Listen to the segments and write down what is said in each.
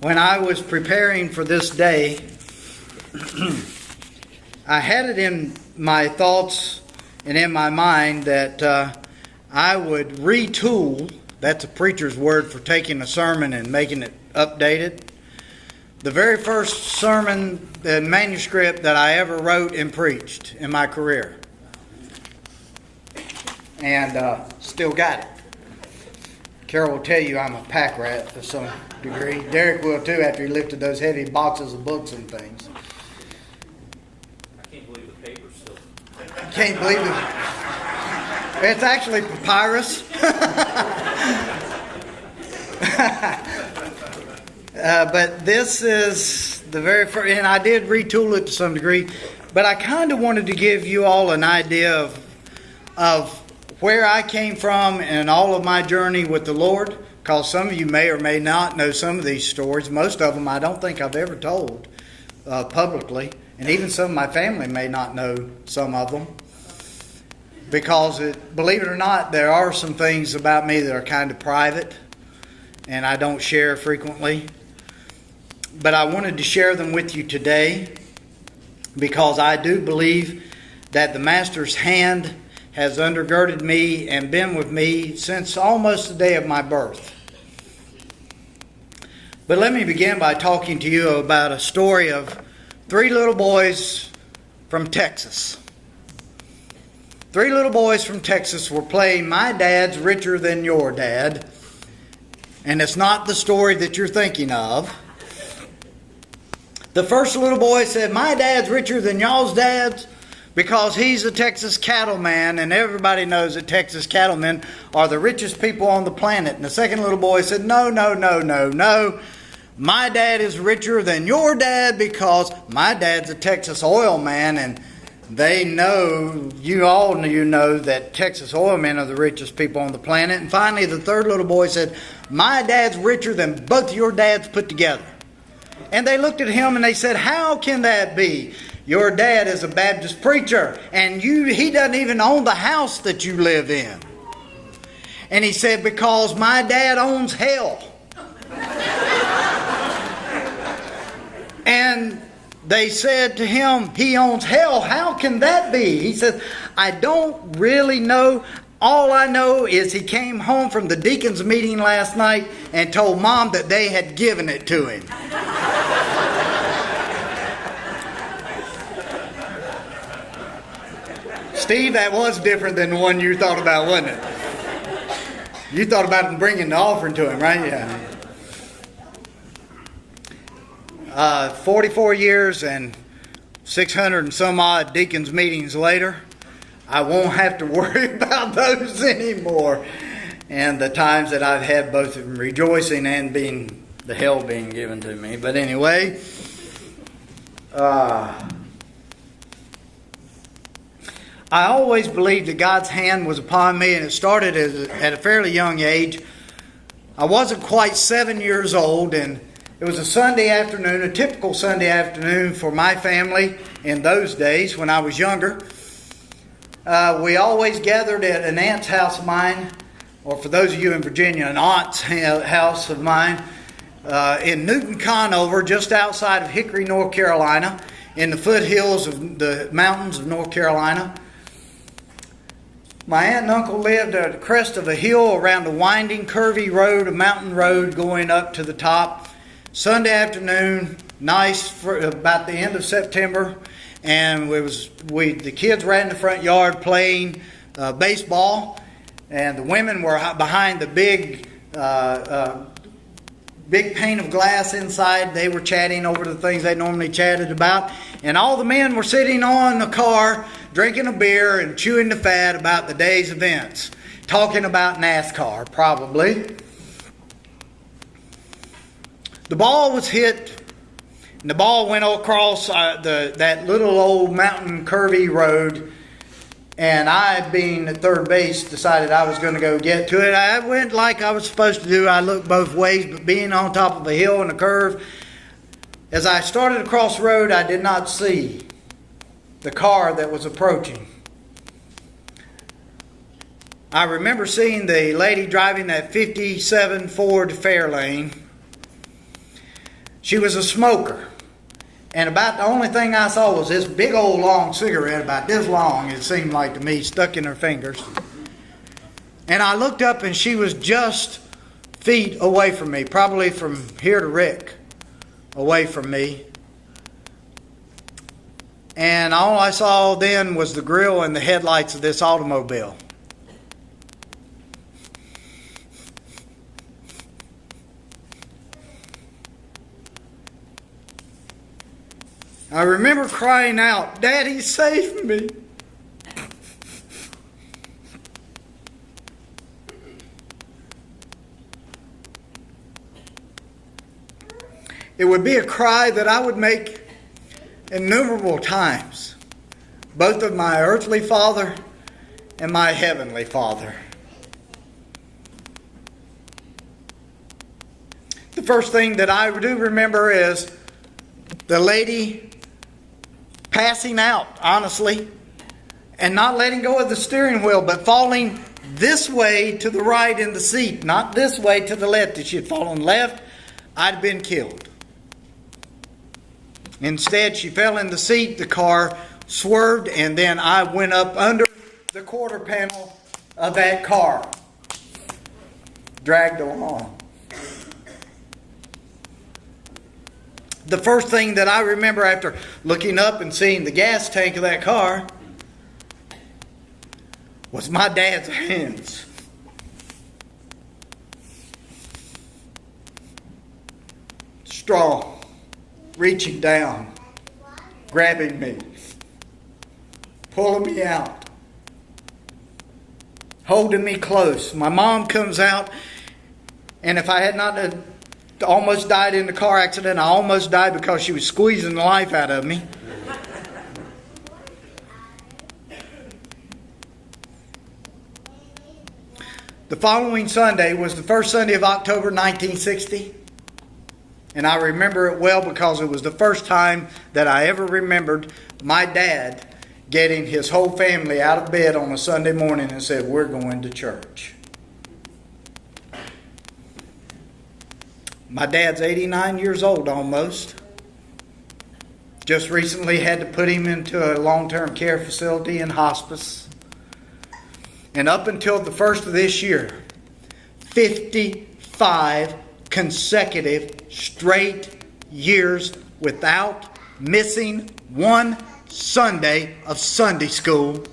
When I was preparing for this day, I had it in my thoughts and in my mind that I would retool, that's a preacher's word for taking a sermon and making it updated, the very first sermon and manuscript that I ever wrote and preached in my career. And still got it. Carol will tell you I'm a pack rat to some degree. Derek will too after he lifted those heavy boxes of books and things. I can't believe the paper's still. Can't believe it. It's actually papyrus. But this is the very first, and I did retool it to some degree, but I kind of wanted to give you all an idea of where I came from and all of my journey with the Lord, because some of you may or may not know some of these stories. Most of them I don't think I've ever told publicly, and even some of my family may not know some of them, because believe it or not, there are some things about me that are kind of private and I don't share frequently. But I wanted to share them with you today because I do believe that the Master's hand has undergirded me and been with me since almost the day of my birth. But let me begin by talking to you about a story of three little boys from Texas. Three little boys from Texas were playing My Dad's Richer Than Your Dad. And it's not the story that you're thinking of. The first little boy said, "My dad's richer than y'all's dads because he's a Texas cattleman, and everybody knows that Texas cattlemen are the richest people on the planet." And the second little boy said, "No. My dad is richer than your dad because my dad's a Texas oil man, and they know, you know that Texas oil men are the richest people on the planet." And finally, the third little boy said, "My dad's richer than both of your dads put together." And they looked at him and they said, "How can that be? Your dad is a Baptist preacher, and he doesn't even own the house that you live in." And he said, "Because my dad owns hell." And they said to him, "He owns hell. How can that be?" He said, "I don't really know. All I know is he came home from the deacons meeting last night and told Mom that they had given it to him." Steve, that was different than the one you thought about, wasn't it? You thought about him bringing the offering to him, right? Yeah. 44 years and 600 and some odd deacons meetings later, I won't have to worry about those anymore. And the times that I've had both rejoicing and the hell being given to me. But anyway, I always believed that God's hand was upon me, and it started at a fairly young age. I wasn't quite 7 years old, and it was a Sunday afternoon, a typical Sunday afternoon for my family in those days when I was younger. We always gathered at an aunt's house of mine, or for those of you in Virginia, an aunt's house of mine, in Newton Conover, just outside of Hickory, North Carolina, in the foothills of the mountains of North Carolina. My aunt and uncle lived at the crest of a hill around a winding, curvy road, a mountain road going up to the top. Sunday afternoon, nice, for about the end of September, and the kids were in the front yard playing baseball, and the women were behind the big pane of glass inside. They were chatting over the things they normally chatted about, and all the men were sitting on the car drinking a beer and chewing the fat about the day's events, talking about NASCAR probably. The ball was hit, and the ball went across that little old mountain curvy road, and I, being at third base, decided I was going to go get to it. I went like I was supposed to do. I looked both ways, but being on top of a hill and a curve, as I started across the road, I did not see the car that was approaching. I remember seeing the lady driving that 57 Ford Fairlane She was a smoker. And about the only thing I saw was this big old long cigarette, about this long, it seemed like to me, stuck in her fingers. And I looked up and she was just feet away from me, probably from here to Rick, away from me. And all I saw then was the grill and the headlights of this automobile. I remember crying out, "Daddy, save me." It would be a cry that I would make innumerable times, both of my earthly father and my heavenly Father. The first thing that I do remember is the lady passing out, honestly, and not letting go of the steering wheel, but falling this way to the right in the seat, not this way to the left. If she had fallen left, I'd been killed. Instead, she fell in the seat, the car swerved, and then I went up under the quarter panel of that car, dragged along. The first thing that I remember after looking up and seeing the gas tank of that car was my dad's hands. Strong, reaching down, grabbing me, pulling me out, holding me close. My mom comes out, and if I had not almost died in the car accident, I almost died because she was squeezing the life out of me. The following Sunday was the first Sunday of October 1960. And I remember it well because it was the first time that I ever remembered my dad getting his whole family out of bed on a Sunday morning and said, "We're going to church." My dad's 89 years old almost. Just recently had to put him into a long-term care facility and hospice. And up until the first of this year, 55 consecutive straight years without missing one Sunday of Sunday school,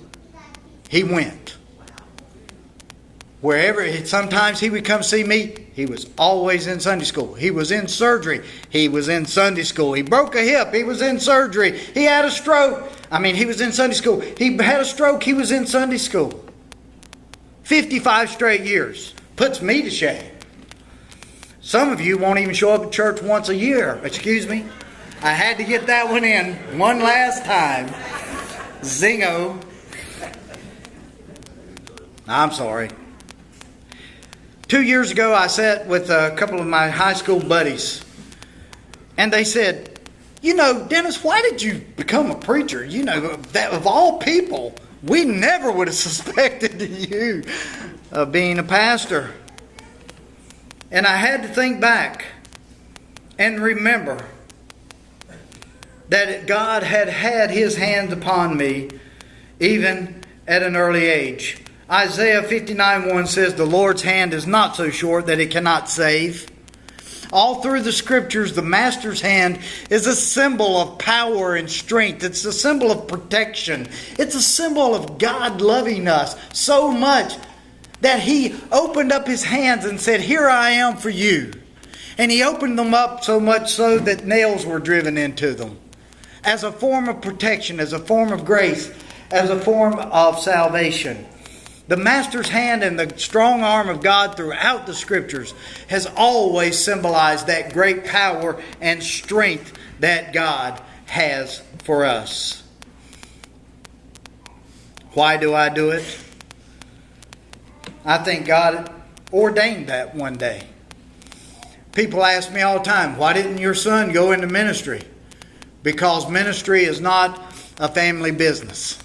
he went. Wherever, sometimes he would come see me, he was always in Sunday school. He was in surgery, he was in Sunday school. He broke a hip, he was in surgery. He had a stroke, he was in Sunday school. He had a stroke, he was in Sunday school. 55 straight years. Puts me to shame. Some of you won't even show up at church once a year. Excuse me. I had to get that one in one last time. Zingo. I'm sorry. 2 years ago, I sat with a couple of my high school buddies. And they said, "Dennis, why did you become a preacher? That of all people, we never would have suspected you of being a pastor." And I had to think back and remember that God had His hand upon me even at an early age. Isaiah 59:1 says, "The Lord's hand is not so short that it cannot save." All through the Scriptures, the Master's hand is a symbol of power and strength. It's a symbol of protection. It's a symbol of God loving us so much that He opened up His hands and said, "Here I am for you." And He opened them up so much so that nails were driven into them. As a form of protection, as a form of grace, as a form of salvation. The Master's hand and the strong arm of God throughout the Scriptures has always symbolized that great power and strength that God has for us. Why do I do it? I think God ordained that one day. People ask me all the time, "Why didn't your son go into ministry?" Because ministry is not a family business.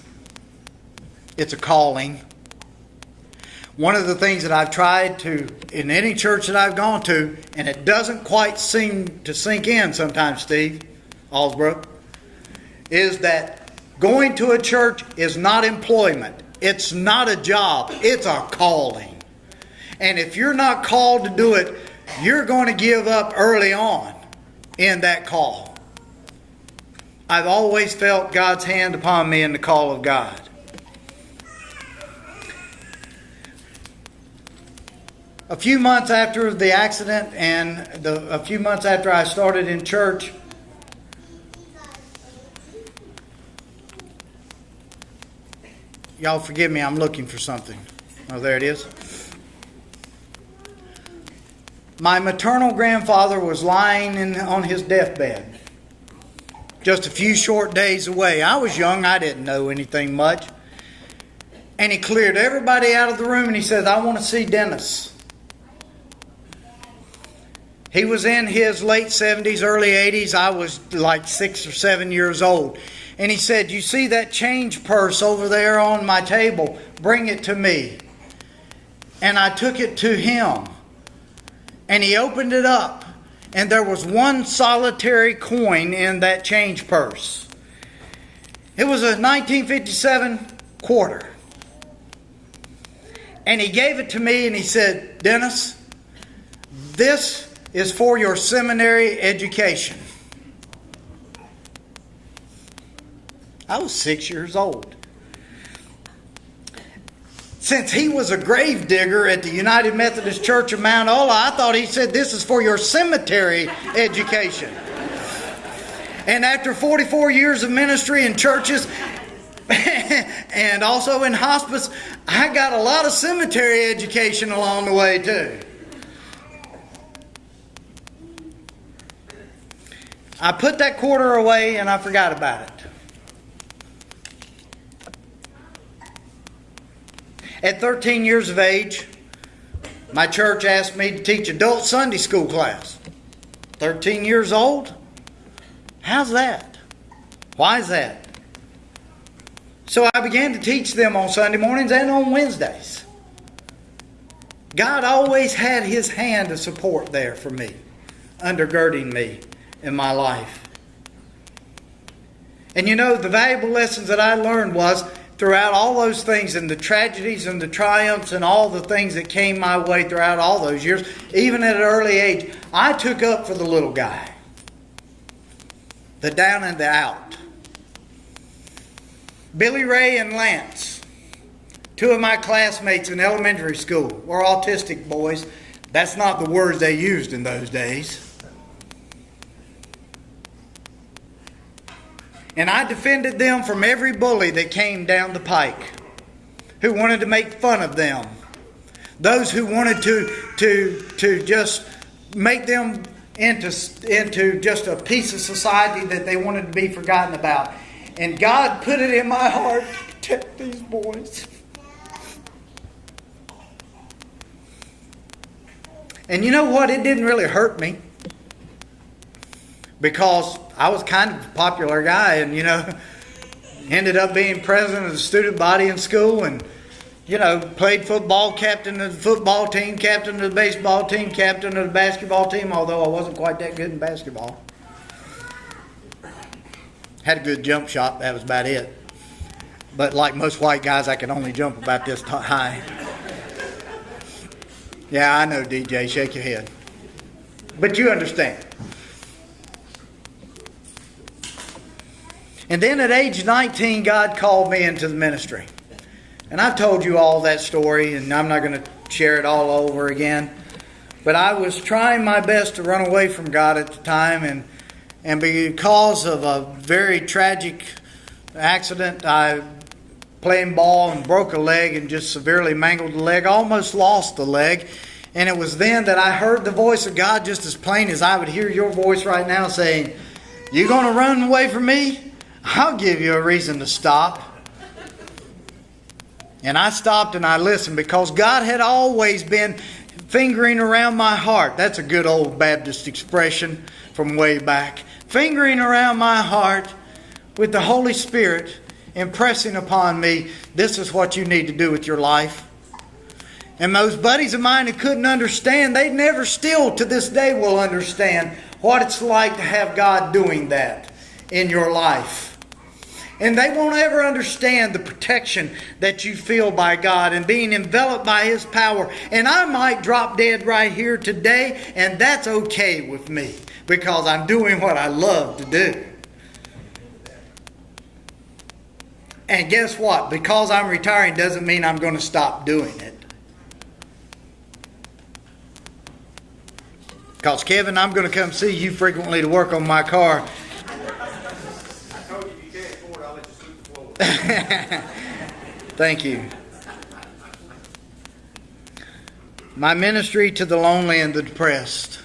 It's a calling. One of the things that I've tried to, in any church that I've gone to, and it doesn't quite seem to sink in sometimes, Steve Allsbrook, is that going to a church is not employment. It's not a job. It's a calling. And if you're not called to do it, you're going to give up early on in that call. I've always felt God's hand upon me in the call of God. A few months after the accident and a few months after I started in church, y'all forgive me, I'm looking for something. Oh, there it is. My maternal grandfather was lying on his deathbed, just a few short days away. I was young, I didn't know anything much. And he cleared everybody out of the room and he says, "I want to see Dennis." He was in his late 70s, early 80s. I was like 6 or 7 years old. And he said, "You see that change purse over there on my table? Bring it to me." And I took it to him. And he opened it up. And there was one solitary coin in that change purse. It was a 1957 quarter. And he gave it to me and he said, "Dennis, this is for your seminary education." I was 6 years old. Since he was a grave digger at the United Methodist Church of Mount Ola, I thought he said, "This is for your cemetery education." And after 44 years of ministry in churches and also in hospice, I got a lot of cemetery education along the way too. I put that quarter away and I forgot about it. At 13 years of age, my church asked me to teach adult Sunday school class. 13 years old? How's that? Why is that? So I began to teach them on Sunday mornings and on Wednesdays. God always had His hand of support there for me, undergirding me in my life. And you know, the valuable lessons that I learned was throughout all those things and the tragedies and the triumphs and all the things that came my way throughout all those years, even at an early age, I took up for the little guy, the down and the out. Billy Ray and Lance, two of my classmates in elementary school, were autistic boys. That's not the words they used in those days. And I defended them from every bully that came down the pike, who wanted to make fun of them. Those who wanted to just make them into just a piece of society that they wanted to be forgotten about. And God put it in my heart to protect these boys. And you know what? It didn't really hurt me, because I was kind of a popular guy and, ended up being president of the student body in school and, played football, captain of the football team, captain of the baseball team, captain of the basketball team, although I wasn't quite that good in basketball. Had a good jump shot, that was about it. But like most white guys, I could only jump about this high. Yeah, I know, DJ, shake your head. But you understand. And then at age 19, God called me into the ministry. And I've told you all that story, and I'm not going to share it all over again. But I was trying my best to run away from God at the time, and because of a very tragic accident, I playing ball and broke a leg and just severely mangled the leg. Almost lost the leg. And it was then that I heard the voice of God just as plain as I would hear your voice right now saying, "You going to run away from me? I'll give you a reason to stop." And I stopped and I listened, because God had always been fingering around my heart. That's a good old Baptist expression from way back. Fingering around my heart with the Holy Spirit impressing upon me, this is what you need to do with your life. And those buddies of mine who couldn't understand, they never still to this day will understand what it's like to have God doing that in your life. And they won't ever understand the protection that you feel by God and being enveloped by His power. And I might drop dead right here today, and that's okay with me because I'm doing what I love to do. And guess what? Because I'm retiring doesn't mean I'm going to stop doing it. Because, Kevin, I'm going to come see you frequently to work on my car. I told you if you can't afford it, I'll let you sweep the floor. Thank you. My ministry to the lonely and the depressed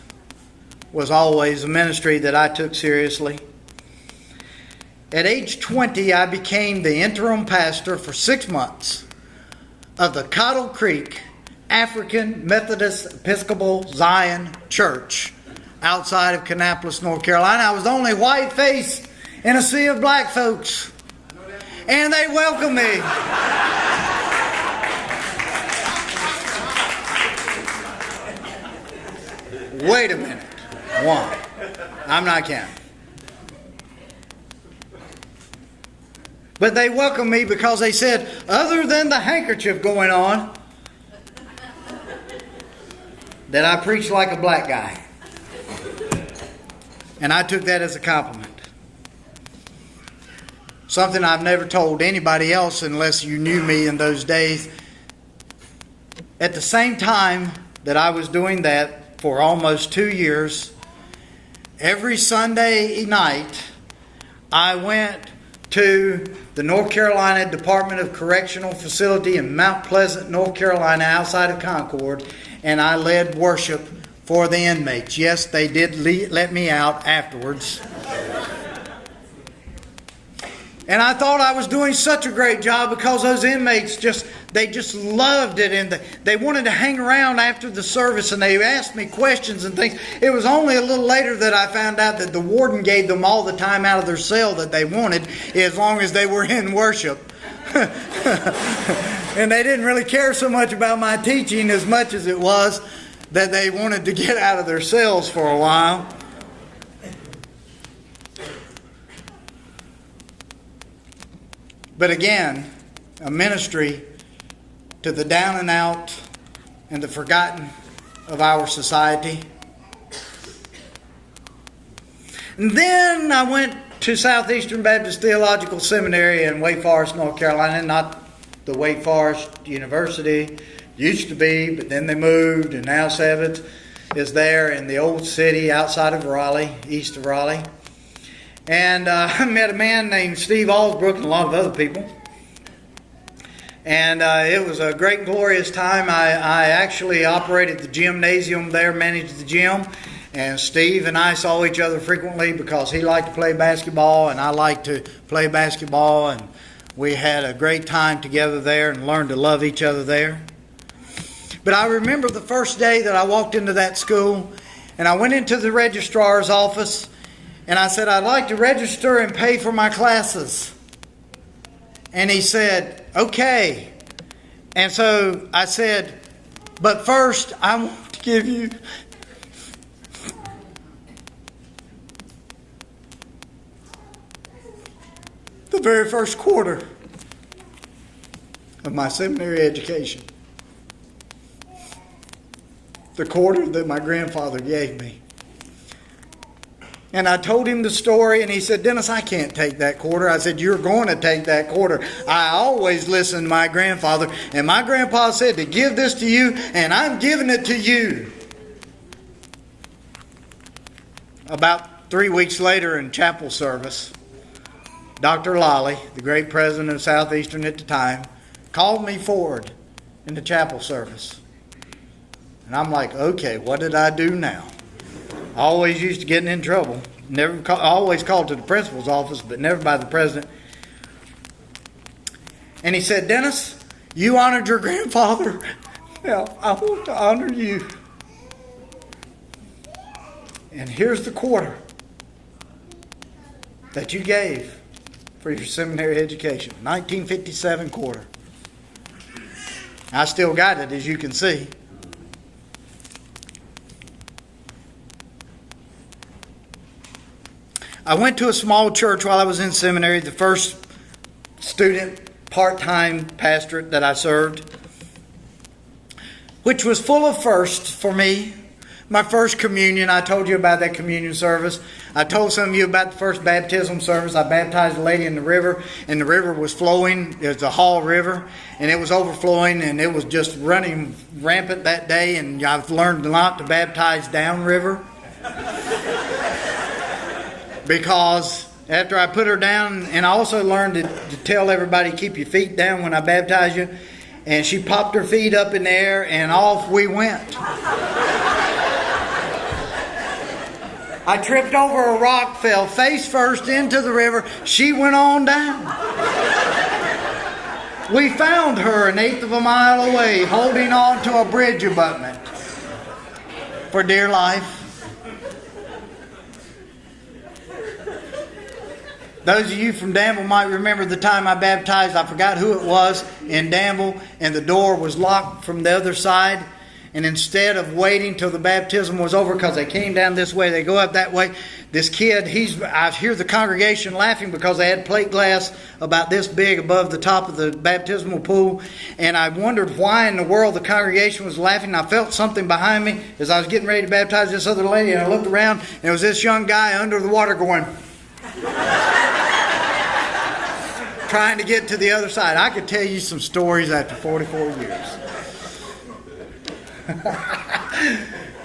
was always a ministry that I took seriously. At age 20, I became the interim pastor for 6 months of the Cottle Creek African Methodist Episcopal Zion Church outside of Kannapolis, North Carolina. I was the only white face in a sea of black folks. And they welcomed me. Wait a minute. One. I'm not counting. But they welcomed me because they said, other than the handkerchief going on, that I preached like a black guy. And I took that as a compliment. Something I've never told anybody else unless you knew me in those days. At the same time that I was doing that for almost 2 years, every Sunday night I went to the North Carolina Department of Correctional Facility in Mount Pleasant, North Carolina, outside of Concord, and I led worship for the inmates. Yes, they did let me out afterwards. And I thought I was doing such a great job because those inmates just loved it, and they wanted to hang around after the service, and they asked me questions and things. It was only a little later that I found out that the warden gave them all the time out of their cell that they wanted as long as they were in worship. And they didn't really care so much about my teaching as much as it was that they wanted to get out of their cells for a while. But again, a ministry to the down and out and the forgotten of our society. And then I went to Southeastern Baptist Theological Seminary in Wake Forest, North Carolina. Not the Wake Forest University. Used to be, but then they moved, and now Sabbath is there in the old city outside of Raleigh, east of Raleigh. And I met a man named Steve Alsbrook and a lot of other people. And it was a great, glorious time. I actually operated the gymnasium there, managed the gym. And Steve and I saw each other frequently because he liked to play basketball and I liked to play basketball. And we had a great time together there and learned to love each other there. But I remember the first day that I walked into that school and I went into the registrar's office and I said, I'd like to register and pay for my classes. And he said, okay. And so I said, but first I want to give you the very first quarter of my seminary education. The quarter that my grandfather gave me. And I told him the story, and he said, Dennis, I can't take that quarter. I said, you're going to take that quarter. I always listened to my grandfather, and my grandpa said to give this to you, and I'm giving it to you. About 3 weeks later in chapel service, Dr. Lally, the great president of Southeastern at the time, called me forward in the chapel service. And I'm like, okay, what did I do now? I always used to getting in trouble. Always called to the principal's office, but never by the president. And he said, Dennis, you honored your grandfather. Now, I want to honor you. And here's the quarter that you gave for your seminary education. 1957 quarter. I still got it, as you can see. I went to a small church while I was in seminary, the first student part-time pastorate that I served, which was full of firsts for me. My first communion, I told you about that communion service. I told some of you about the first baptism service. I baptized a lady in the river, and the river was flowing. It was the Hall River, and it was overflowing, and it was just running rampant that day, and I've learned not to baptize downriver. Because after I put her down, and I also learned to tell everybody, keep your feet down when I baptize you, and she popped her feet up in the air, and off we went. I tripped over a rock, fell face first into the river. She went on down. We found her an eighth of a mile away, holding on to a bridge abutment for dear life. Those of you from Danville might remember the time I baptized. I forgot who it was in Danville, and the door was locked from the other side. And instead of waiting till the baptism was over, because they came down this way, they go up that way. This kid, I hear the congregation laughing because they had plate glass about this big above the top of the baptismal pool. And I wondered why in the world the congregation was laughing. I felt something behind me as I was getting ready to baptize this other lady. And I looked around, and it was this young guy under the water going, trying to get to the other side. I could tell you some stories after 44 years.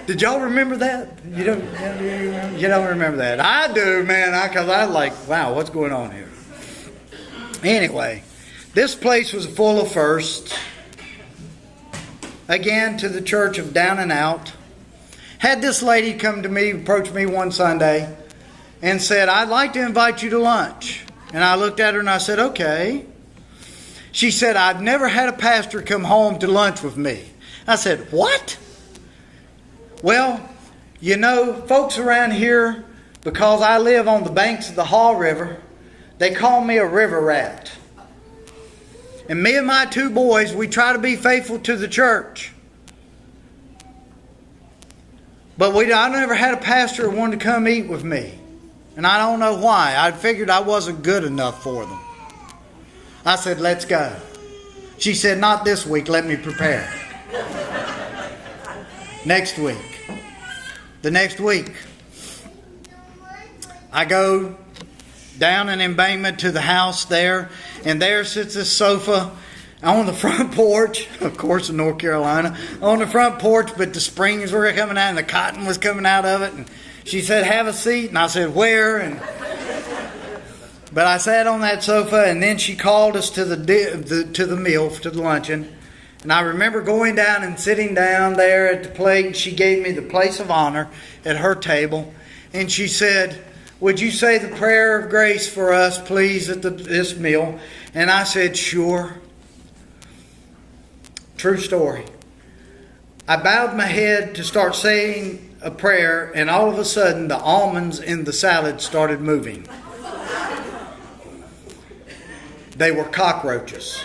Did y'all remember that? You don't remember that. I do, man, because I like, wow, what's going on here? Anyway, this place was full of firsts. Again, to the church of Down and Out. Had this lady come to me, approach me one Sunday, and said, I'd like to invite you to lunch. And I looked at her and I said, okay. She said, I've never had a pastor come home to lunch with me. I said, what? Well, you know, folks around here, because I live on the banks of the Hall River, they call me a river rat. And me and my two boys, we try to be faithful to the church. But I never had a pastor who wanted to come eat with me. And I don't know why. I figured I wasn't good enough for them. I said, let's go. She said, not this week, let me prepare. Next week. The next week, I go down an embankment to the house there, and there sits this sofa on the front porch, of course in North Carolina, on the front porch, but the springs were coming out and the cotton was coming out of it. And she said, have a seat. And I said, where? But I sat on that sofa, and then she called us to the meal, to the luncheon. And I remember going down and sitting down there at the plate. She gave me the place of honor at her table. And she said, would you say the prayer of grace for us, please, at this meal? And I said, sure. True story. I bowed my head to start saying a prayer, and all of a sudden the almonds in the salad started moving. They were cockroaches.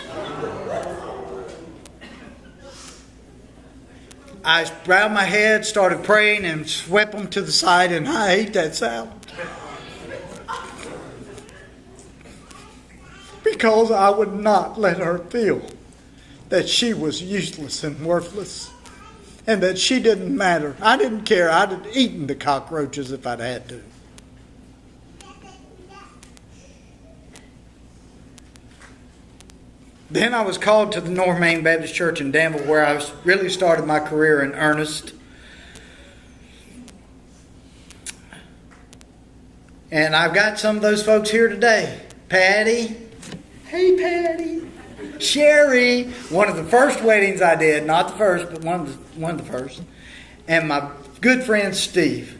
I bowed my head, started praying, and swept them to the side, and I ate that salad. Because I would not let her feel that she was useless and worthless, and that she didn't matter. I didn't care. I'd have eaten the cockroaches if I'd had to. Then I was called to the North Main Baptist Church in Danville, where I really started my career in earnest. And I've got some of those folks here today. Patty. Hey, Patty. Sherry. One of the first weddings I did. Not the first, but one of the first. And my good friend Steve.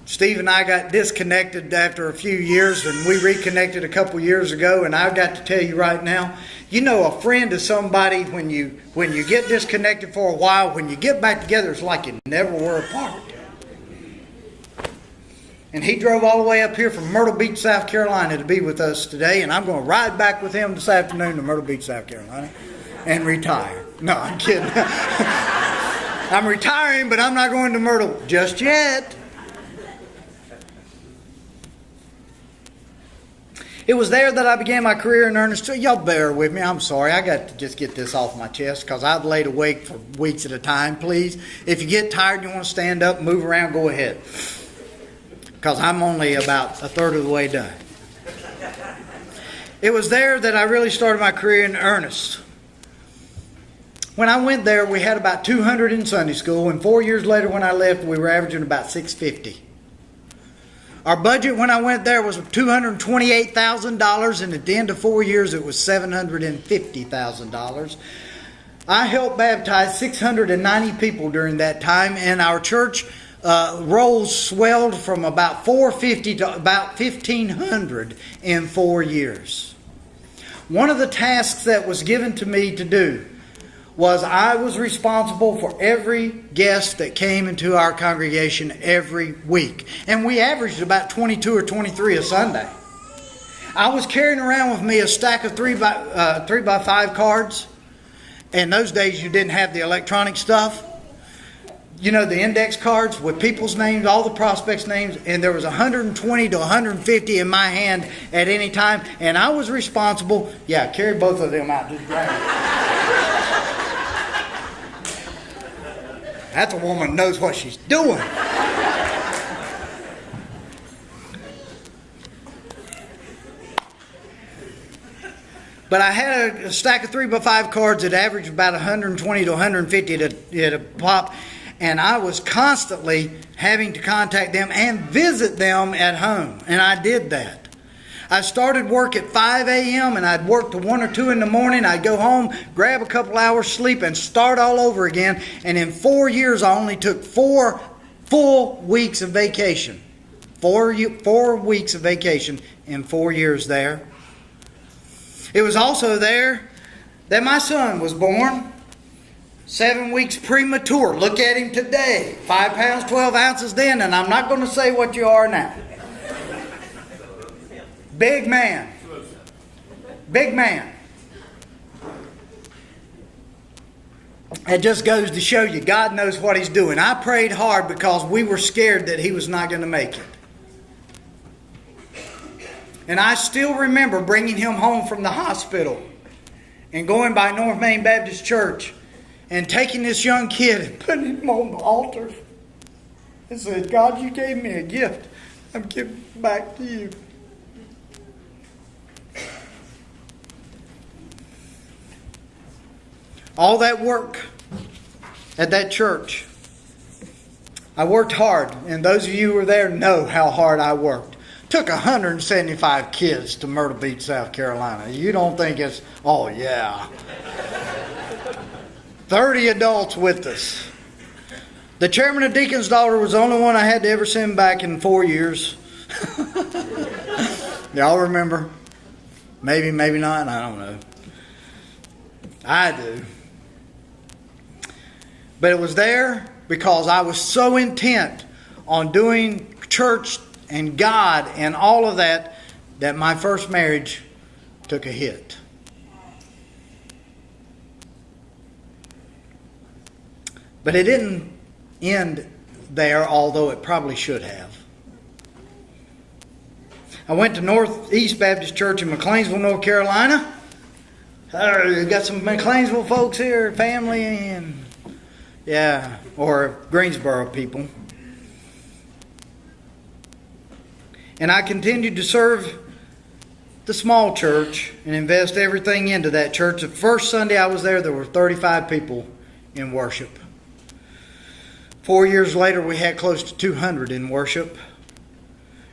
Steve and I got disconnected after a few years, and we reconnected a couple years ago. And I've got to tell you right now, you know, a friend is somebody when you get disconnected for a while, when you get back together, it's like you never were apart. And he drove all the way up here from Myrtle Beach, South Carolina to be with us today. And I'm going to ride back with him this afternoon to Myrtle Beach, South Carolina. and retire. No, I'm kidding. I'm retiring, but I'm not going to Myrtle just yet. It was there that I began my career in earnest. Y'all bear with me. I'm sorry. I got to just get this off my chest because I've laid awake for weeks at a time. Please, if you get tired and you want to stand up, move around, go ahead. Because I'm only about a third of the way done. It was there that I really started my career in earnest. When I went there, we had about 200 in Sunday school, and 4 years later when I left, we were averaging about 650. Our budget when I went there was $228,000, and at the end of 4 years, it was $750,000. I helped baptize 690 people during that time, and our church rolls swelled from about 450 to about 1,500 in 4 years. One of the tasks that was given to me to do was I was responsible for every guest that came into our congregation every week. And we averaged about 22 or 23 a Sunday. I was carrying around with me a stack of 3x5 cards. In those days you didn't have the electronic stuff. You know, the index cards with people's names, all the prospects' names, and there was 120 to 150 in my hand at any time. And I was responsible, carry both of them out, just grab it. That's a woman who knows what she's doing. But I had a stack of 3x5 cards that averaged about 120 to 150 at a pop. And I was constantly having to contact them and visit them at home. And I did that. I started work at 5 a.m. and I'd work to 1 or 2 in the morning. I'd go home, grab a couple hours sleep, and start all over again. And in 4 years, I only took 4 full weeks of vacation. 4 weeks of vacation in 4 years there. It was also there that my son was born. 7 weeks premature. Look at him today. 5 pounds, 12 ounces then, and I'm not going to say what you are now. Big man. Big man. It just goes to show you, God knows what He's doing. I prayed hard because we were scared that he was not going to make it. And I still remember bringing him home from the hospital and going by North Main Baptist Church and taking this young kid and putting him on the altar and said, God, you gave me a gift. I'm giving it back to you. All that work at that church, I worked hard, and those of you who were there know how hard I worked. Took 175 kids to Myrtle Beach, South Carolina. You don't think it's, oh yeah. 30 adults with us. The chairman of Deacon's daughter was the only one I had to ever send back in 4 years. Y'all remember? Maybe, maybe not, I don't know. I do. But it was there because I was so intent on doing church and God and all of that, that my first marriage took a hit. But it didn't end there, although it probably should have. I went to Northeast Baptist Church in McLeansville, North Carolina. Got some McLeansville folks here, family, and or Greensboro people. And I continued to serve the small church and invest everything into that church. The first Sunday I was there were 35 people in worship. 4 years later, we had close to 200 in worship.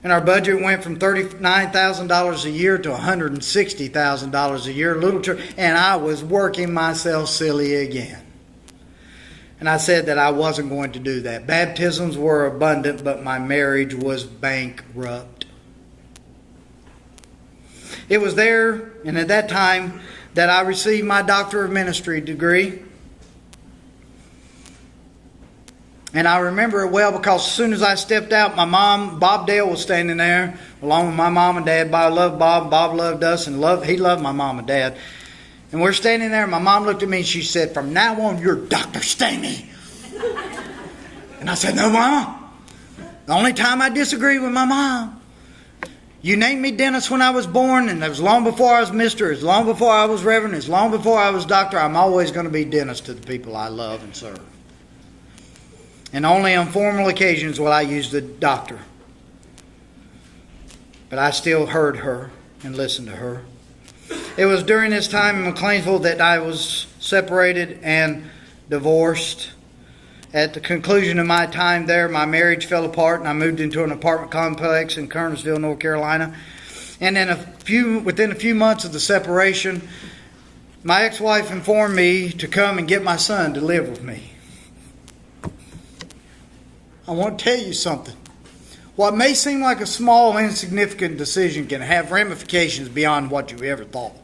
And our budget went from $39,000 a year to $160,000 a year. Little church, and I was working myself silly again. And I said that I wasn't going to do that. Baptisms were abundant, but my marriage was bankrupt. It was there, and at that time, that I received my Doctor of Ministry degree. And I remember it well because as soon as I stepped out, my mom, Bob Dale, was standing there along with my mom and dad. I loved Bob. Bob loved us, and he loved my mom and dad. And we're standing there, and my mom looked at me and she said, "From now on, you're Dr. Stamey." And I said, "No, Mama. The only time I disagree with my mom. You named me Dennis when I was born, and it was long before I was Mr., as long before I was Reverend, as long before I was Doctor. I'm always going to be Dennis to the people I love and serve. And only on formal occasions will I use the doctor." But I still heard her and listened to her. It was during this time in McLeansville that I was separated and divorced. At the conclusion of my time there, my marriage fell apart and I moved into an apartment complex in Kernersville, North Carolina. And within a few months of the separation, my ex-wife informed me to come and get my son to live with me. I want to tell you something. What may seem like a small, insignificant decision can have ramifications beyond what you ever thought.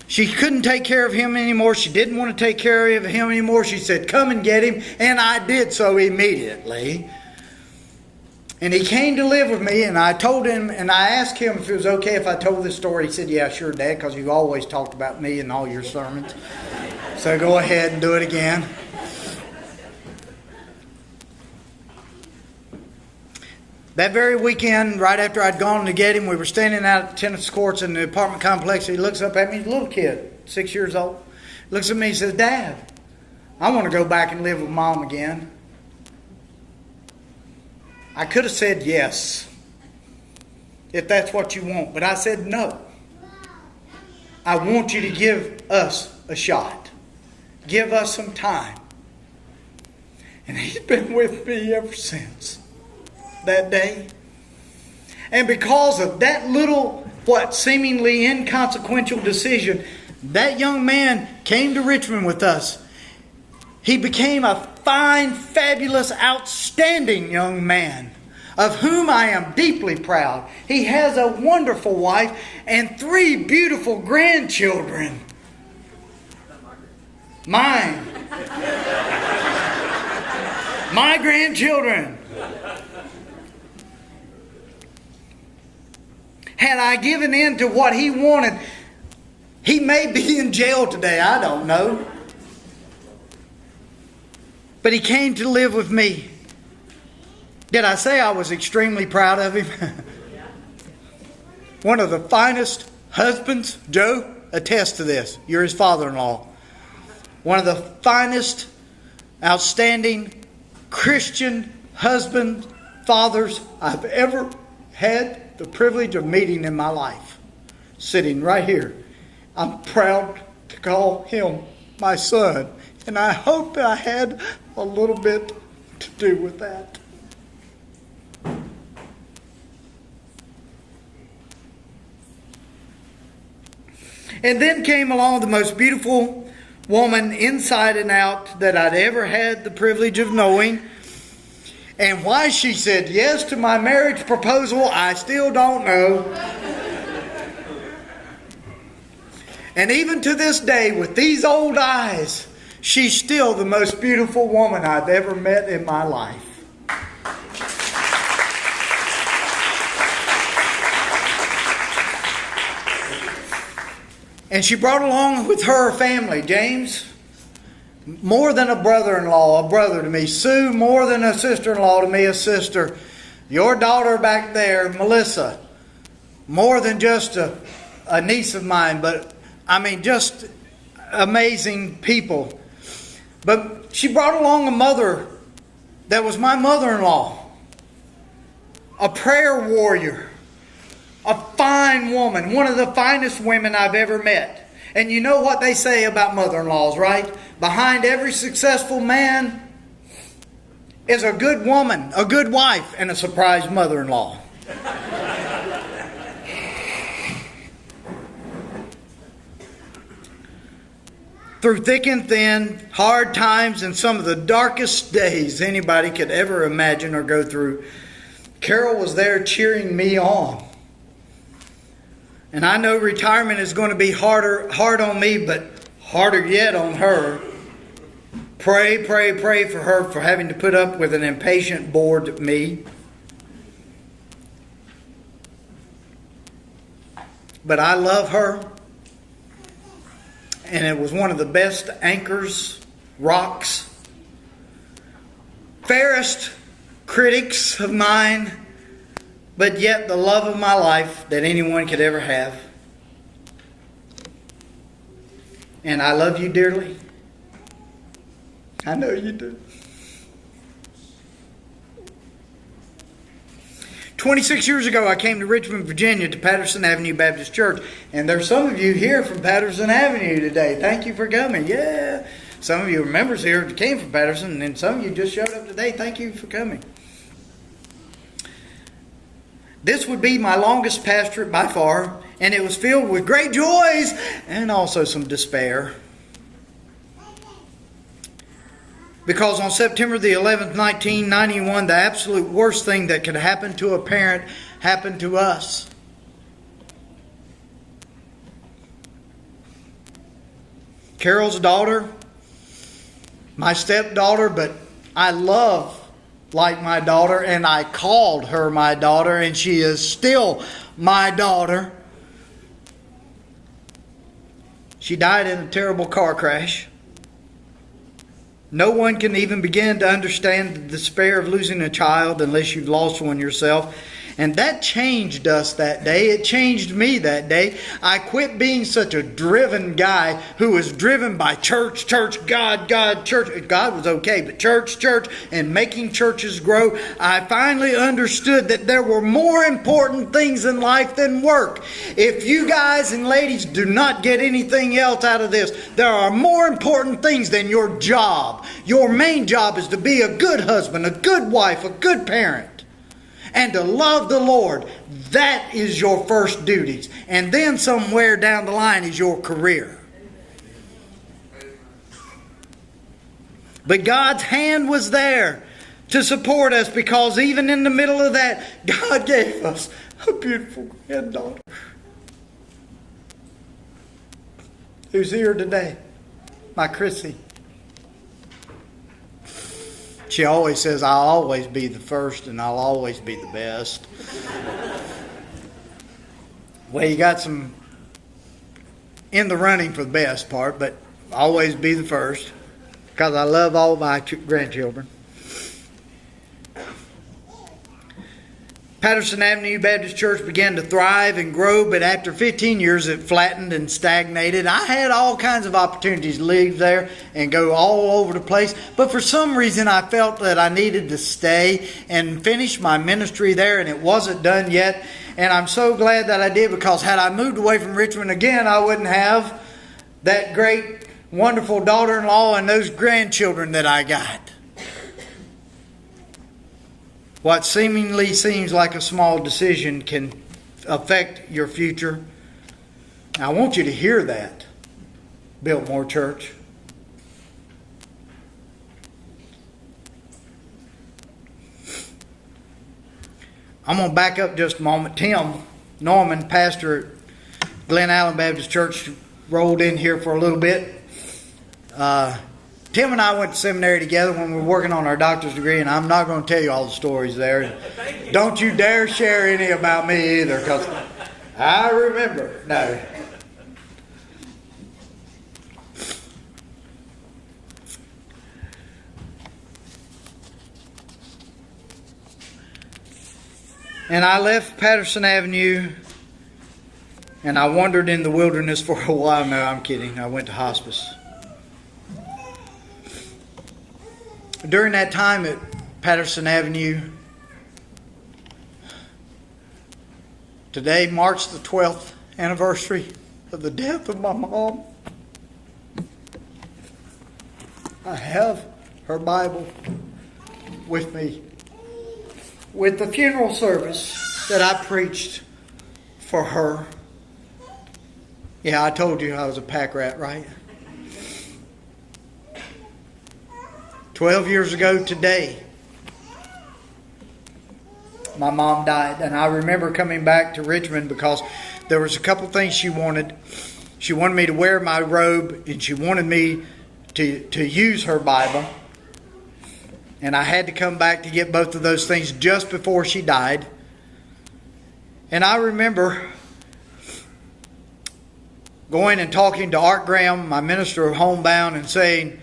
She couldn't take care of him anymore. She didn't want to take care of him anymore. She said, "Come and get him." And I did so immediately. And he came to live with me, and I told him, and I asked him if it was okay if I told this story. He said, "Yeah, sure, Dad, because you always talked about me in all your sermons. So go ahead and do it again." That very weekend, right after I'd gone to get him, we were standing out at the tennis courts in the apartment complex. He looks up at me, he's a little kid, 6 years old. He looks at me and says, "Dad, I want to go back and live with Mom again." I could have said yes, if that's what you want. But I said no. I want you to give us a shot. Give us some time. And he's been with me ever since that day. And because of that little, seemingly inconsequential decision, that young man came to Richmond with us. He became a fine, fabulous, outstanding young man of whom I am deeply proud. He has a wonderful wife and 3 beautiful grandchildren. Mine. My grandchildren. Had I given in to what he wanted, he may be in jail today. I don't know. But he came to live with me. Did I say I was extremely proud of him? One of the finest husbands, Joe attests to this. You're his father-in-law. One of the finest, outstanding Christian husbands, fathers I've ever had the privilege of meeting in my life. Sitting right here. I'm proud to call him my son. And I hope that I had a little bit to do with that. And then came along the most beautiful woman inside and out that I'd ever had the privilege of knowing. And why she said yes to my marriage proposal, I still don't know. And even to this day, with these old eyes, she's still the most beautiful woman I've ever met in my life. And she brought along with her family, James, more than a brother-in-law, a brother to me. Sue, more than a sister-in-law to me, a sister. Your daughter back there, Melissa, more than just a niece of mine, but I mean just amazing people. But she brought along a mother that was my mother-in-law, a prayer warrior, a fine woman, one of the finest women I've ever met. And you know what they say about mother-in-laws, right? Behind every successful man is a good woman, a good wife, and a surprise mother-in-law. Through thick and thin, hard times, and some of the darkest days anybody could ever imagine or go through, Carol was there cheering me on. And I know retirement is going to be hard on me, but harder yet on her. Pray for her for having to put up with an impatient, bored me. But I love her. and it was one of the best anchors, rocks. Fairest critics of mine, but yet the love of my life that anyone could ever have. And I love you dearly. I know you do. 26 years ago, I came to Richmond, Virginia to Patterson Avenue Baptist Church. And there's some of you here from Patterson Avenue today. Thank you for coming. Yeah. Some of you are members here that came from Patterson, and some of you just showed up today. Thank you for coming. This would be my longest pastorate by far, and it was filled with great joys and also some despair. Because on September the 11th, 1991, the absolute worst thing that could happen to a parent happened to us. Carol's daughter, my stepdaughter, but I love like my daughter, and I called her my daughter, and she is still my daughter. She died in a terrible car crash. No one can even begin to understand the despair of losing a child unless you've lost one yourself. And that changed us that day. It changed me that day. I quit being such a driven guy who was driven by church, God, church. God was okay, but church, and making churches grow. I finally understood that there were more important things in life than work. If you guys and ladies do not get anything else out of this, there are more important things than your job. Your main job is to be a good husband, a good wife, a good parent. And to love the Lord. That is your first duties. And then somewhere down the line is your career. But God's hand was there to support us, because even in the middle of that, God gave us a beautiful granddaughter who's here today, my Chrissy. She always says, I'll always be the first and I'll always be the best. Well, you got some in the running for the best part, but always be the first, because I love all my grandchildren. Patterson Avenue Baptist Church began to thrive and grow, but after 15 years it flattened and stagnated. I had all kinds of opportunities to leave there and go all over the place, but for some reason I felt that I needed to stay and finish my ministry there, and it wasn't done yet. And I'm so glad that I did, because had I moved away from Richmond again, I wouldn't have that great, wonderful daughter-in-law and those grandchildren that I got. What seemingly seems like a small decision can affect your future. I want you to hear that, Biltmore Church. I'm going to back up just a moment. Tim Norman, pastor at Glen Allen Baptist Church, rolled in here for a little bit. Tim and I went to seminary together when we were working on our doctor's degree, and I'm not going to tell you all the stories there. Don't you dare share any about me either, because I remember. No. And I left Patterson Avenue, and I wandered in the wilderness for a while. No, I'm kidding. I went to hospice. During that time at Patterson Avenue, today marks the 12th anniversary of the death of my mom. I have her Bible with me, with the funeral service that I preached for her. Yeah, I told you I was a pack rat, right? 12 years ago today, my mom died. And I remember coming back to Richmond because there was a couple things she wanted. She wanted me to wear my robe, and she wanted me to use her Bible. And I had to come back to get both of those things just before she died. And I remember going and talking to Art Graham, my minister of homebound, and saying,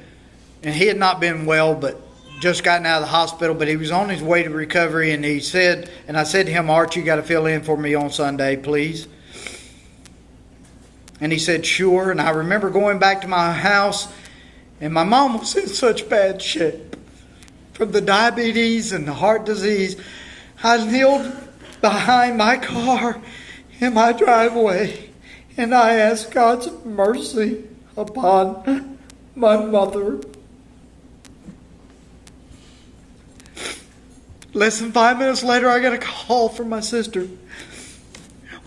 and he had not been well, but just gotten out of the hospital, but he was on his way to recovery, and he said, and I said to him, Art, you got to fill in for me on Sunday, please. And he said, sure. And I remember going back to my house, and my mom was in such bad shape from the diabetes and the heart disease. I kneeled behind my car in my driveway, and I asked God's mercy upon my mother. Less than 5 minutes later, I got a call from my sister.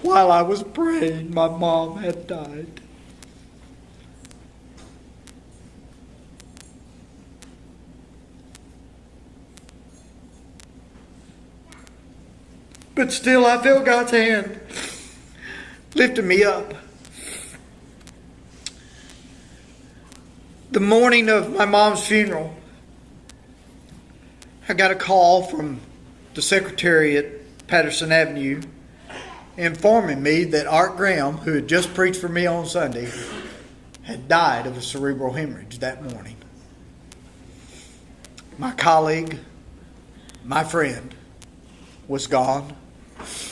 While I was praying, my mom had died. But still, I felt God's hand lifting me up. The morning of my mom's funeral, I got a call from the secretary at Patterson Avenue informing me that Art Graham, who had just preached for me on Sunday, had died of a cerebral hemorrhage that morning. My colleague, my friend, was gone.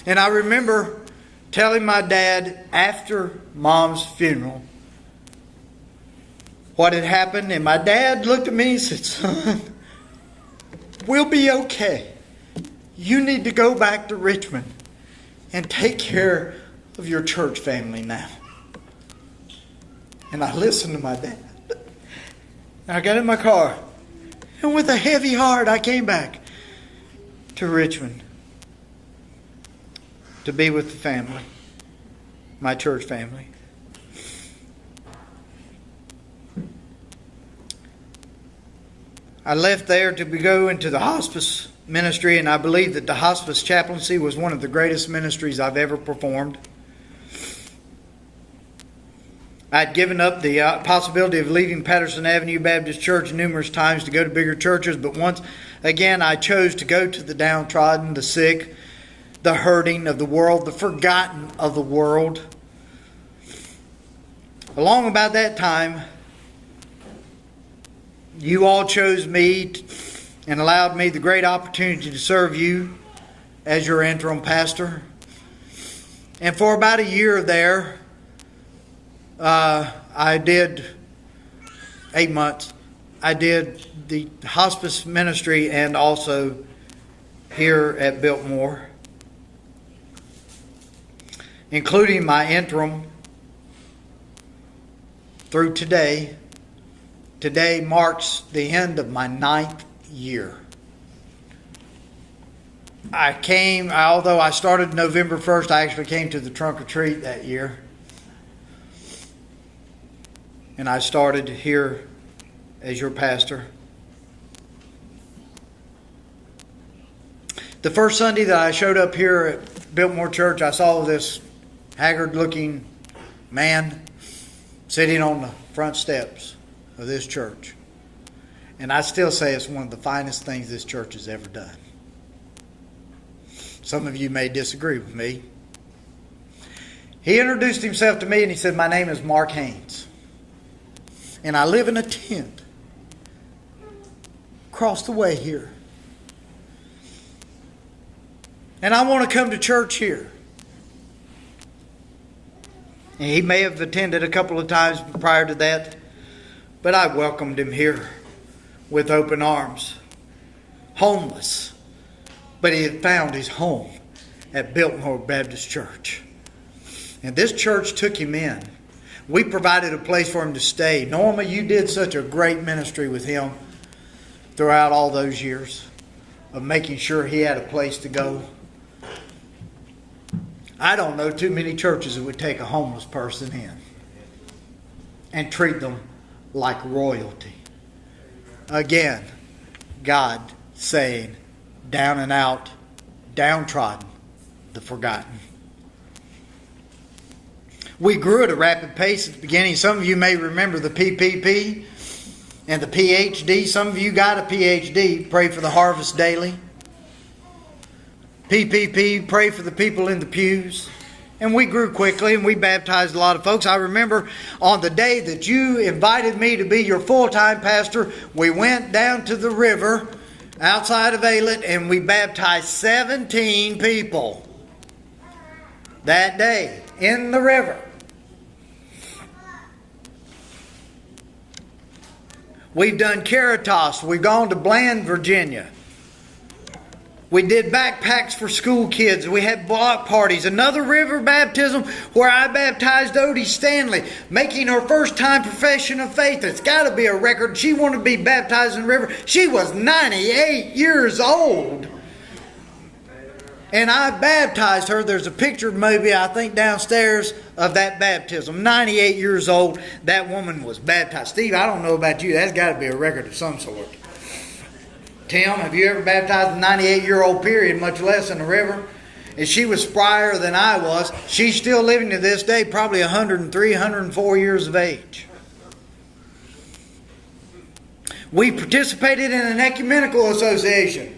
And I remember telling my dad after Mom's funeral what had happened, and my dad looked at me and said, son, we'll be okay. You need to go back to Richmond and take care of your church family now. And I listened to my dad. And I got in my car. And with a heavy heart, I came back to Richmond to be with the family, my church family. I left there to go into the hospice ministry, and I believe that the hospice chaplaincy was one of the greatest ministries I've ever performed. I'd given up the possibility of leaving Patterson Avenue Baptist Church numerous times to go to bigger churches, but once again I chose to go to the downtrodden, the sick, the hurting of the world, the forgotten of the world. Along about that time, you all chose me and allowed me the great opportunity to serve you as your interim pastor. And for about a year there, I did 8 months. I did the hospice ministry and also here at Biltmore, including my interim through today. Today marks the end of my 9th year. Although I started November 1st, I actually came to the trunk or treat that year. And I started here as your pastor. The first Sunday that I showed up here at Biltmore Church, I saw this haggard-looking man sitting on the front steps of this church. And I still say it's one of the finest things this church has ever done. Some of you may disagree with me. He introduced himself to me and he said, my name is Mark Haynes. And I live in a tent across the way here. And I want to come to church here. And he may have attended a couple of times prior to that, but I welcomed him here with open arms. Homeless, but he had found his home at Biltmore Baptist Church. And this church took him in. We provided a place for him to stay. Norma, you did such a great ministry with him throughout all those years of making sure he had a place to go. I don't know too many churches that would take a homeless person in and treat them like royalty. Again, God saying, down and out, downtrodden, the forgotten. We grew at a rapid pace at the beginning. Some of you may remember the PPP and the PhD. Some of you got a PhD. Pray for the harvest daily. PPP, pray for the people in the pews. And we grew quickly, and we baptized a lot of folks. I remember on the day that you invited me to be your full-time pastor, we went down to the river outside of Alet, and we baptized 17 people that day in the river. We've done Caritas. We've gone to Bland, Virginia. We did backpacks for school kids. We had block parties. Another river baptism where I baptized Odie Stanley, making her first time profession of faith. It's got to be a record. She wanted to be baptized in the river. She was 98 years old. And I baptized her. There's a picture maybe, I think, downstairs of that baptism. 98 years old. That woman was baptized. Steve, I don't know about you. That's got to be a record of some sort. Tim, have you ever baptized a 98-year-old period, much less in the river? And she was sprier than I was. She's still living to this day, probably 103, 104 years of age. We participated in an ecumenical association,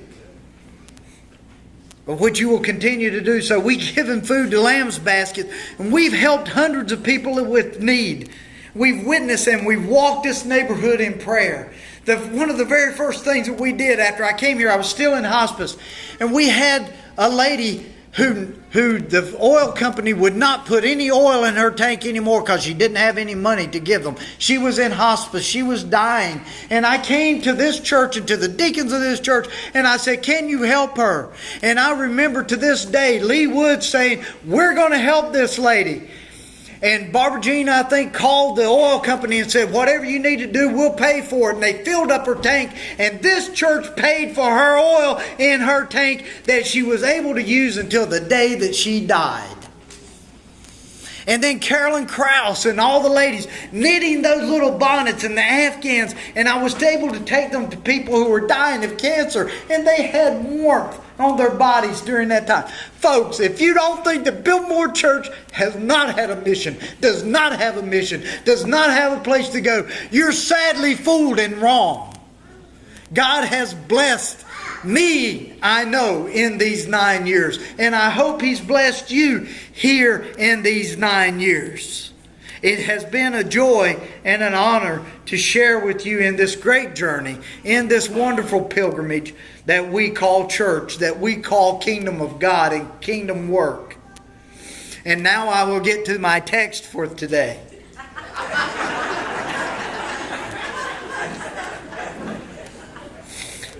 of which you will continue to do so. We've given food to Lamb's Basket, and we've helped hundreds of people with need. We've witnessed and we've walked this neighborhood in prayer. One of the very first things that we did after I came here, I was still in hospice, and we had a lady who the oil company would not put any oil in her tank anymore because she didn't have any money to give them. She was in hospice. She was dying. And I came to this church and to the deacons of this church, and I said, can you help her? And I remember to this day Lee Wood saying, we're going to help this lady. And Barbara Jean, I think, called the oil company and said, whatever you need to do, we'll pay for it. And they filled up her tank. And this church paid for her oil in her tank that she was able to use until the day that she died. And then Carolyn Krause and all the ladies knitting those little bonnets and the Afghans. And I was able to take them to people who were dying of cancer. And they had warmth on their bodies during that time. Folks, if you don't think that Biltmore Church has not had a mission, does not have a mission, does not have a place to go, you're sadly fooled and wrong. God has blessed me, I know, in these 9 years. And I hope He's blessed you here in these 9 years. It has been a joy and an honor to share with you in this great journey, in this wonderful pilgrimage that we call church, that we call kingdom of God and kingdom work. And now I will get to my text for today.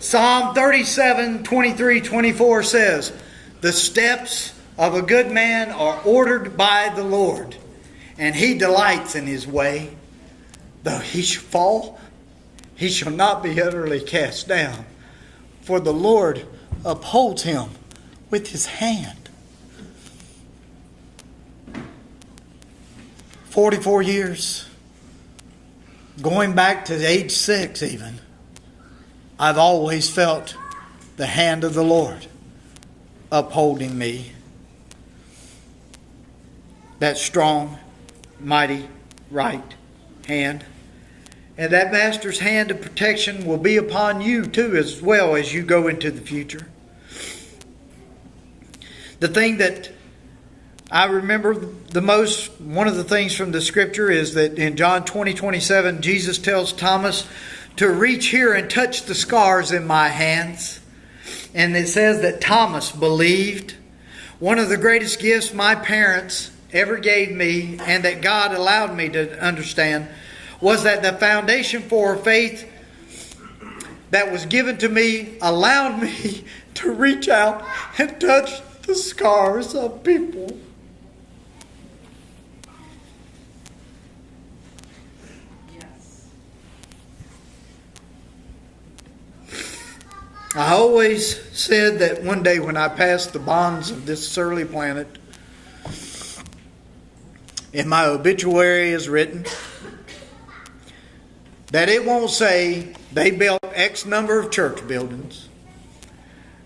Psalm 37, 23, 24 says, the steps of a good man are ordered by the Lord, and He delights in his way. Though he shall fall, he shall not be utterly cast down, for the Lord upholds him with His hand. 44 years, going back to age 6 even, I've always felt the hand of the Lord upholding me. That strong, mighty right hand. And that Master's hand of protection will be upon you too, as well as you go into the future. The thing that I remember the most, one of the things from the Scripture is that in John 20:27, Jesus tells Thomas to reach here and touch the scars in my hands. And it says that Thomas believed. One of the greatest gifts my parents ever gave me, and that God allowed me to understand, was that the foundation for faith that was given to me allowed me to reach out and touch the scars of people. I always said that one day when I passed the bonds of this surly planet, in my obituary is written that it won't say they built X number of church buildings,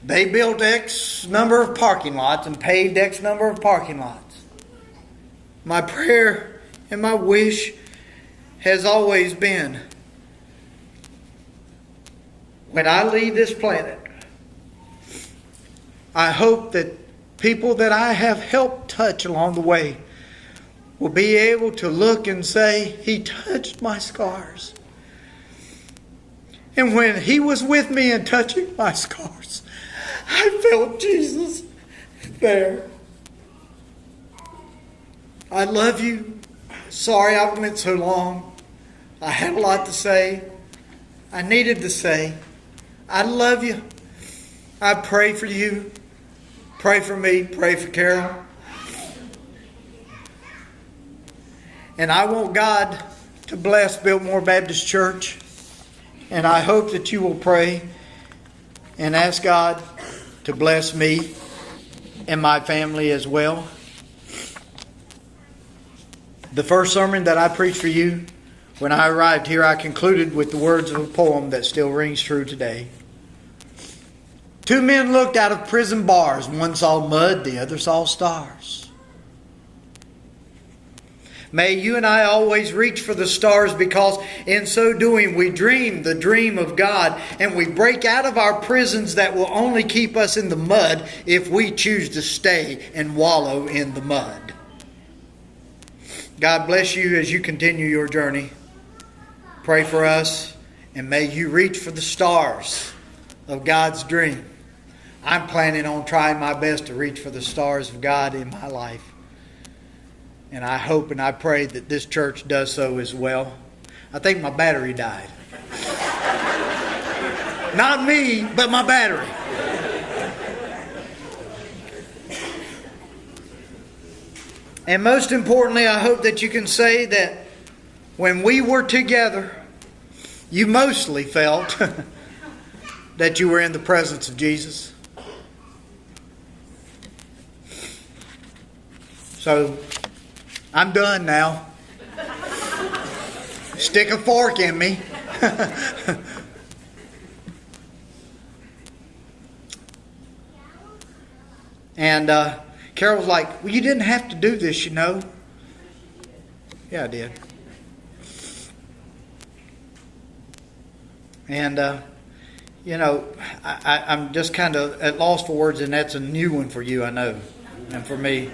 they built X number of parking lots and paved X number of parking lots. My prayer and my wish has always been, when I leave this planet, I hope that people that I have helped touch along the way will be able to look and say, He touched my scars. And when He was with me and touching my scars, I felt Jesus there. I love you. Sorry I went so long. I had a lot to say. I needed to say. I love you. I pray for you. Pray for me. Pray for Carol. And I want God to bless Biltmore Baptist Church. And I hope that you will pray and ask God to bless me and my family as well. The first sermon that I preached for you, when I arrived here, I concluded with the words of a poem that still rings true today. Two men looked out of prison bars. One saw mud, the other saw stars. May you and I always reach for the stars, because in so doing we dream the dream of God, and we break out of our prisons that will only keep us in the mud if we choose to stay and wallow in the mud. God bless you as you continue your journey. Pray for us, and may you reach for the stars of God's dream. I'm planning on trying my best to reach for the stars of God in my life. And I hope and I pray that this church does so as well. I think my battery died. Not me, but my battery. And most importantly, I hope that you can say that when we were together, you mostly felt that you were in the presence of Jesus. So, I'm done now. Stick a fork in me. And Carol was like, well, you didn't have to do this, you know. Yeah, I did. And, you know, I'm just kind of at loss for words, and that's a new one for you, I know, and for me.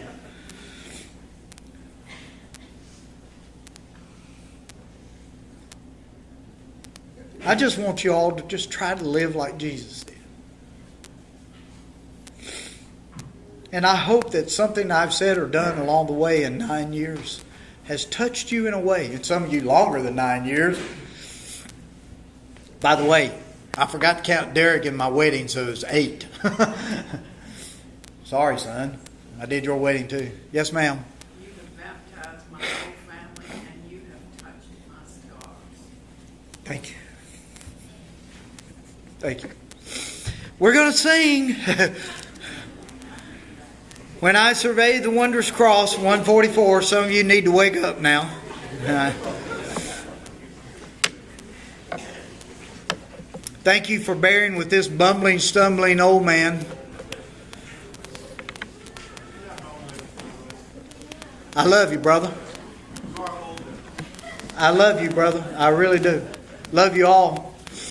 I just want you all to just try to live like Jesus did. And I hope that something I've said or done along the way in 9 years has touched you in a way, and some of you longer than 9 years. By the way, I forgot to count Derek in my wedding, so it was 8. Sorry, son. I did your wedding too. Yes, ma'am. You have baptized my whole family, and you have touched my scars. Thank you. Thank you. We're going to sing. When I survey the wondrous cross, 144. Some of you need to wake up now. Thank you for bearing with this bumbling, stumbling old man. I love you, brother. I love you, brother. I really do. Love you all.